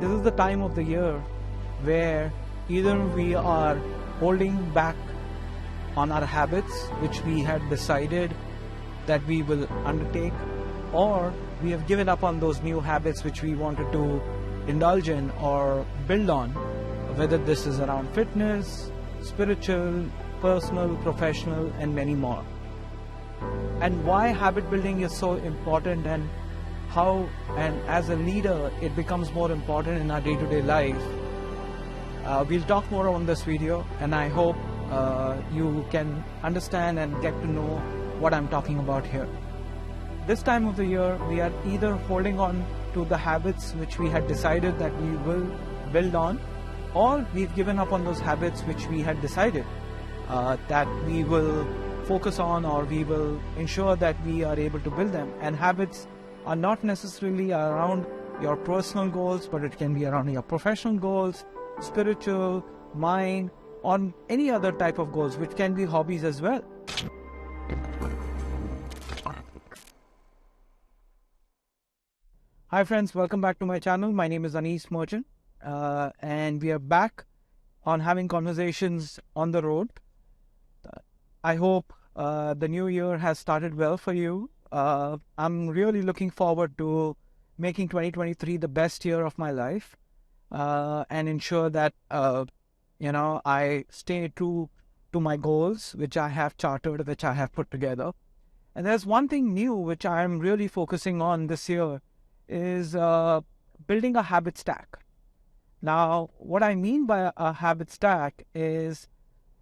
this is the time of the year where either we are holding back on our habits which we had decided that we will undertake, or we have given up on those new habits which we wanted to indulge in or build on, whether this is around fitness, spiritual, personal, professional, and many more. And why habit building is so important, and how, and as a leader, it becomes more important in our day-to-day life. We'll talk more on this video, and I hope you can understand and get to know what I'm talking about here. This time of the year, we are either holding on to the habits which we had decided that we will build on, or we've given up on those habits which we had decided that we will focus on, or we will ensure that we are able to build them. And habits are not necessarily around your personal goals, but it can be around your professional goals, spiritual, mind, on any other type of goals, which can be hobbies as well. Hi friends, welcome back to my channel. My name is Anis Merchant, and we are back on having conversations on the road. I hope the new year has started well for you. I'm really looking forward to making 2023 the best year of my life, and ensure that I stay true to my goals, which I have chartered, which I have put together. And there's one thing new which I am really focusing on this year is building a habit stack. Now, what I mean by a habit stack is,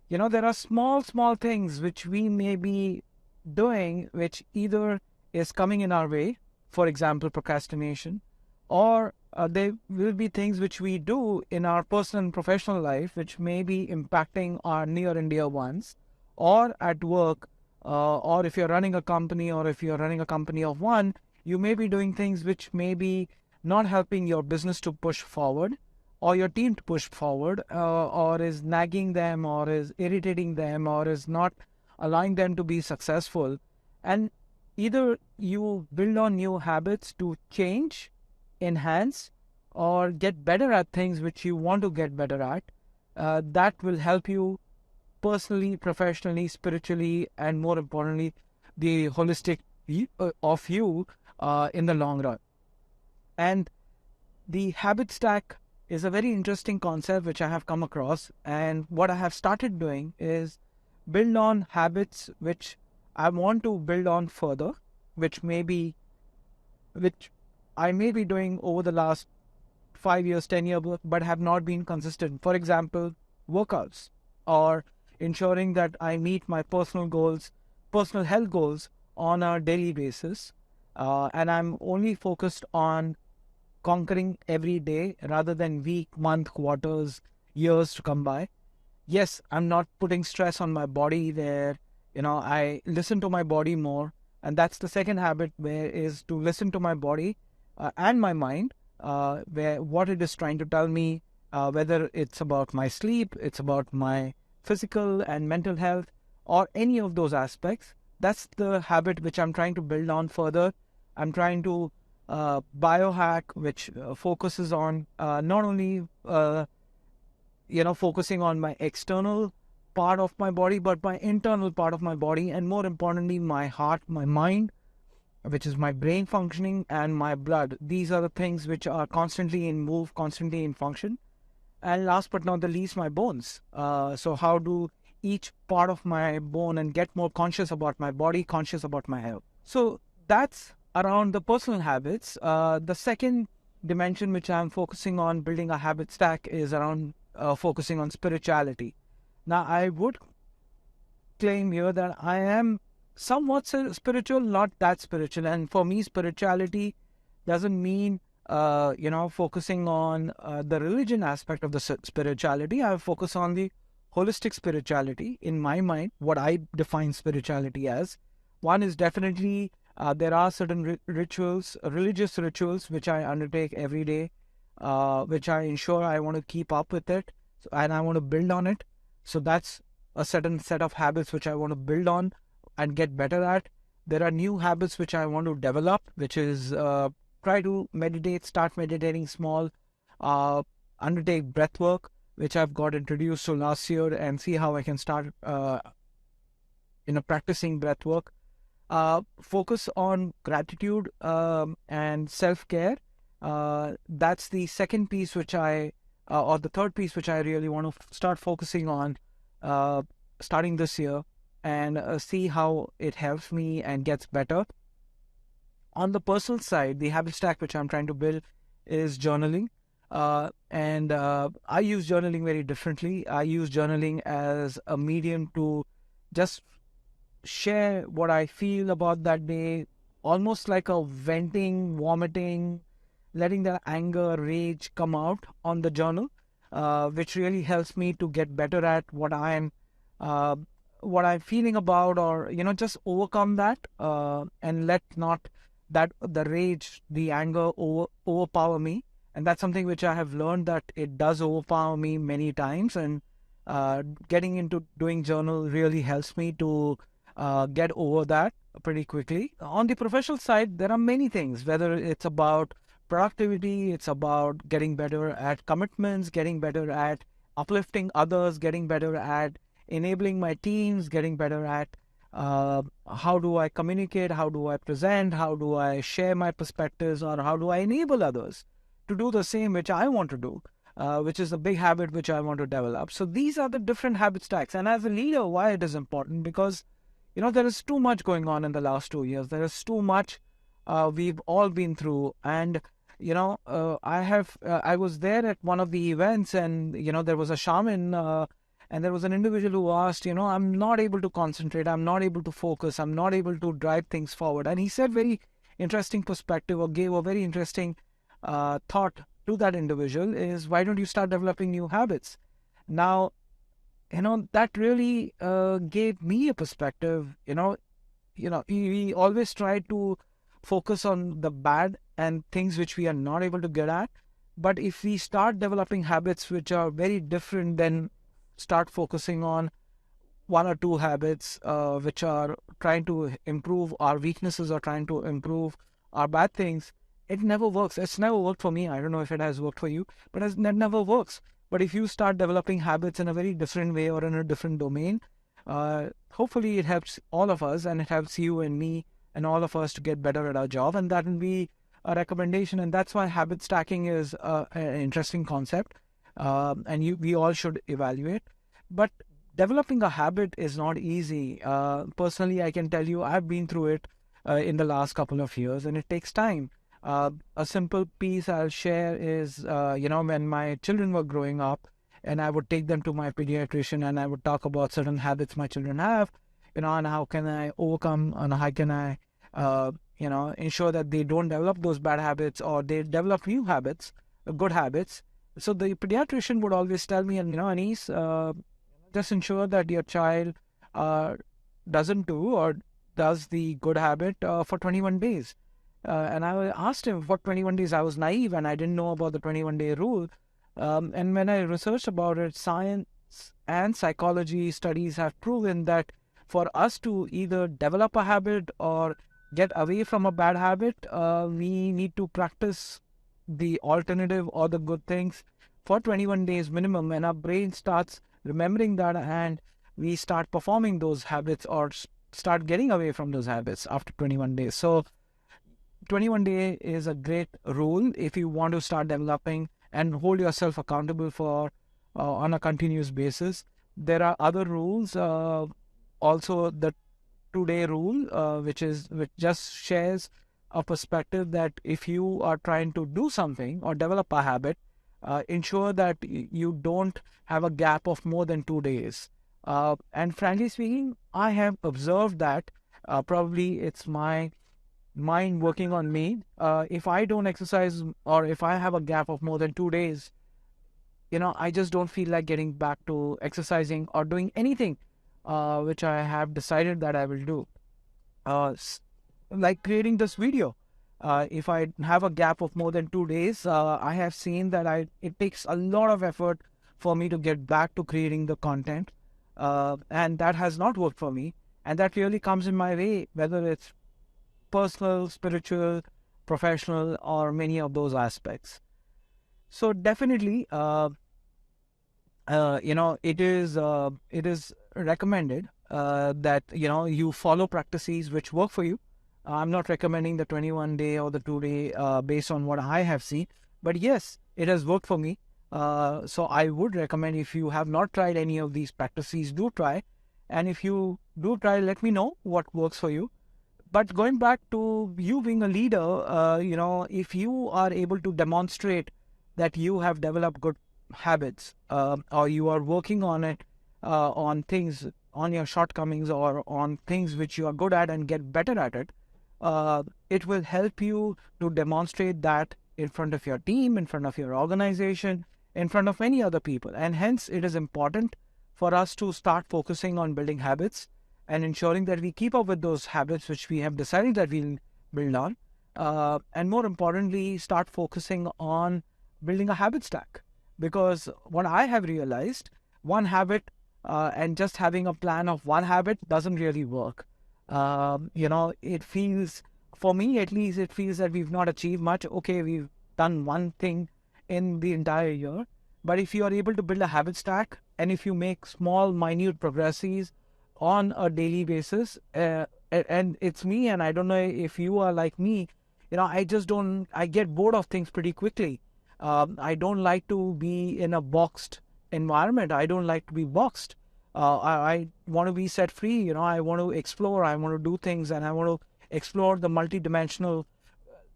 there are small things which we may be doing which either is coming in our way, for example, procrastination, or there will be things which we do in our personal and professional life which may be impacting our near and dear ones, or at work, or if you're running a company, or if you're running a company of one, you may be doing things which may be not helping your business to push forward, or your team to push forward, or is nagging them, or is irritating them, or is not allowing them to be successful. And either you build on new habits to change, enhance, or get better at things which you want to get better at, that will help you personally, professionally, spiritually, and more importantly, the holistic of you in the long run. And the habit stack is a very interesting concept which I have come across, and what I have started doing is build on habits which I want to build on further, which I may be doing over the last 5 years, 10 years, but have not been consistent. For example, workouts, or ensuring that I meet my personal goals, personal health goals on a daily basis, and I'm only focused on conquering every day rather than week, month, quarters, years to come by. Yes, I'm not putting stress on my body there. I listen to my body more, and that's the second habit, where is to listen to my body and my mind, where what it is trying to tell me, whether it's about my sleep, it's about my physical and mental health, or any of those aspects. That's the habit which I'm trying to build on further. I'm trying to biohack, which focuses on not only focusing on my external part of my body, but my internal part of my body, and more importantly, my heart, my mind, which is my brain functioning, and my blood. These are the things which are constantly in move, constantly in function. And last but not the least, my bones. So how do each part of my bone, and get more conscious about my body, conscious about my health. So that's around the personal habits. The second dimension which I'm focusing on building a habit stack is around focusing on spirituality. Now, I would claim here that I am somewhat spiritual, not that spiritual. And for me, spirituality doesn't mean, focusing on the religion aspect of the spirituality. I focus on the holistic spirituality. In my mind, what I define spirituality as, one is definitely there are certain rituals, religious rituals, which I undertake every day, which I ensure I want to keep up with it, and I want to build on it. So that's a certain set of habits which I want to build on and get better at. There are new habits which I want to develop, which is try to meditate, start meditating small, undertake breath work, which I've got introduced to last year, and see how I can start, practicing breath work. Focus on gratitude and self care. That's the second piece or the third piece which I really want to start focusing on uh, starting this year, and see how it helps me and gets better. On the personal side, the habit stack which I'm trying to build is journaling. And I use journaling very differently. I use journaling as a medium to just share what I feel about that day, almost like a venting, vomiting, letting the anger, rage come out on the journal, which really helps me to get better at uh, what I'm feeling about, or just overcome that, and let not that the rage, the anger overpower me. And that's something which I have learned that it does overpower me many times, and getting into doing journal really helps me to get over that pretty quickly. On the professional side, there are many things, whether it's about productivity, it's about getting better at commitments, getting better at uplifting others, getting better at enabling my teams, getting better at how do I communicate, how do I present, how do I share my perspectives, or how do I enable others to do the same which I want to do, which is a big habit which I want to develop. So these are the different habit stacks. And as a leader, why it is important? Because there is too much going on in the last 2 years. There is too much we've all been through. And, I was there at one of the events, and, there was a shaman, and there was an individual who asked, I'm not able to concentrate. I'm not able to focus. I'm not able to drive things forward. And he said very interesting perspective, or gave a very interesting thought to that individual, is why don't you start developing new habits? Now, that really gave me a perspective. We always try to focus on the bad and things which we are not able to get at. But if we start developing habits which are very different, then start focusing on one or two habits which are trying to improve our weaknesses or trying to improve our bad things, it never works. It's never worked for me. I don't know if it has worked for you, but it never works. But if you start developing habits in a very different way or in a different domain, hopefully it helps all of us, and it helps you and me and all of us to get better at our job. And that will be a recommendation. And that's why habit stacking is an interesting concept, and we all should evaluate. But developing a habit is not easy. Personally, I can tell you I've been through it in the last couple of years, and it takes time. A simple piece I'll share is, when my children were growing up, and I would take them to my pediatrician, and I would talk about certain habits my children have, and how can I overcome, and how can I, ensure that they don't develop those bad habits, or they develop new habits, good habits. So the pediatrician would always tell me, and Anis, just ensure that your child doesn't do or does the good habit for 21 days. And I asked him for 21 days. I was naive and I didn't know about the 21-day rule. And when I researched about it, science and psychology studies have proven that for us to either develop a habit or get away from a bad habit, we need to practice the alternative or the good things for 21 days minimum. And our brain starts remembering that, and we start performing those habits or start getting away from those habits after 21 days. So 21 day is a great rule if you want to start developing and hold yourself accountable for on a continuous basis. There are other rules, also the 2-day rule, which just shares a perspective that if you are trying to do something or develop a habit, ensure that you don't have a gap of more than 2 days. And frankly speaking, I have observed that probably it's my mind working on me. If I don't exercise, or if I have a gap of more than 2 days, I just don't feel like getting back to exercising or doing anything which I have decided that I will do. Like creating this video. If I have a gap of more than 2 days, I have seen that it takes a lot of effort for me to get back to creating the content. And that has not worked for me. And that really comes in my way, whether it's personal, spiritual, professional, or many of those aspects. So definitely, it is recommended that you follow practices which work for you. I'm not recommending the 21 day or the 2 day based on what I have seen, but yes, it has worked for me. So I would recommend, if you have not tried any of these practices, do try. And if you do try, let me know what works for you. But going back to you being a leader, if you are able to demonstrate that you have developed good habits, or you are working on it, on things, on your shortcomings, or on things which you are good at and get better at it, it will help you to demonstrate that in front of your team, in front of your organization, in front of many other people. And hence, it is important for us to start focusing on building habits and ensuring that we keep up with those habits which we have decided that we'll build on. And more importantly, start focusing on building a habit stack. Because what I have realized, one habit and just having a plan of one habit doesn't really work. It feels, for me at least, it feels that we've not achieved much. Okay, we've done one thing in the entire year. But if you are able to build a habit stack, and if you make small, minute progresses on a daily basis, and it's me, and I don't know if you are like me, I just don't, I get bored of things pretty quickly. I don't like to be in a boxed environment. I don't like to be boxed. I want to be set free. I want to explore. I want to do things, and I want to explore the multidimensional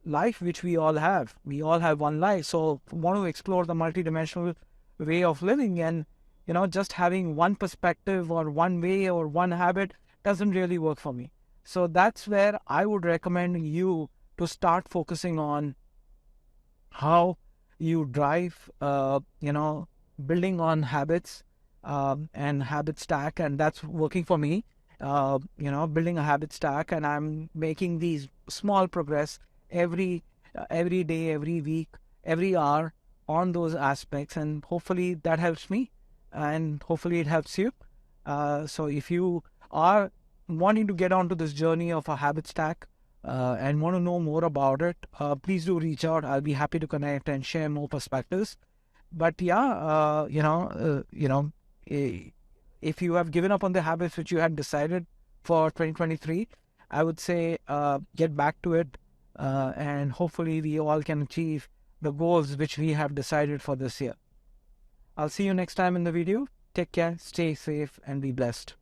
life which we all have. We all have one life, so want to explore the multidimensional way of living. And just having one perspective or one way or one habit doesn't really work for me. So that's where I would recommend you to start focusing on how you drive, building on habits, and habit stack. And that's working for me. Building a habit stack, and I'm making these small progress every day, every week, every hour on those aspects, and hopefully that helps me, and hopefully it helps you. So if you are wanting to get onto this journey of a habit stack, and want to know more about it, please do reach out. I'll be happy to connect and share more perspectives. But yeah, if you have given up on the habits which you had decided for 2023, I would say get back to it, and hopefully we all can achieve the goals which we have decided for this year. I'll see you next time in the video. Take care, stay safe, and be blessed.